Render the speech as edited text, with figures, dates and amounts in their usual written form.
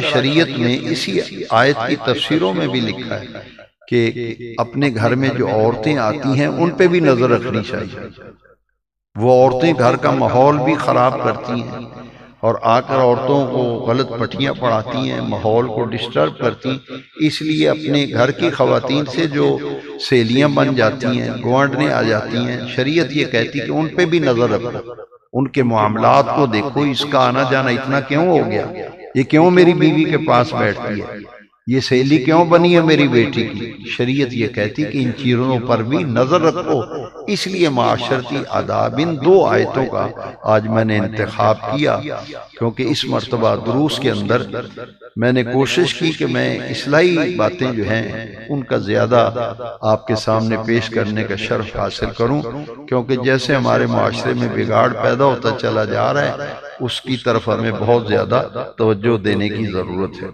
شریعت میں اسی آیت کی تفسیروں میں بھی لکھا ہے کہ اپنے گھر میں جو عورتیں آتی ہیں ان پہ بھی نظر رکھنی چاہیے۔ وہ عورتیں گھر کا ماحول بھی خراب کرتی ہیں اور آ کر عورتوں کو غلط پٹھیاں پڑھاتی ہیں، ماحول کو ڈسٹرب کرتی ہیں۔ اس لیے اپنے گھر کی خواتین سے جو سہیلیاں بن جاتی ہیں، گوانڈنے آ جاتی ہیں، شریعت یہ کہتی کہ ان پہ بھی نظر رکھو، ان کے معاملات کو دیکھو، اس کا آنا جانا اتنا کیوں ہو گیا، یہ کیوں میری بیوی کے پاس بیٹھتی ہے، یہ سہیلی کیوں بنی ہے میری بیٹی کی۔ شریعت یہ کہتی کہ ان چیزوں پر بھی نظر رکھو۔ اس لیے معاشرتی آداب، ان دو آیتوں کا آج میں نے انتخاب کیا، کیونکہ اس مرتبہ دروس کے اندر میں نے کوشش کی کہ میں اصلاحی باتیں جو ہیں ان کا زیادہ آپ کے سامنے پیش کرنے کا شرف حاصل کروں، کیونکہ جیسے ہمارے معاشرے میں بگاڑ پیدا ہوتا چلا جا رہا ہے، اس کی طرف ہمیں بہت زیادہ توجہ دینے کی ضرورت ہے۔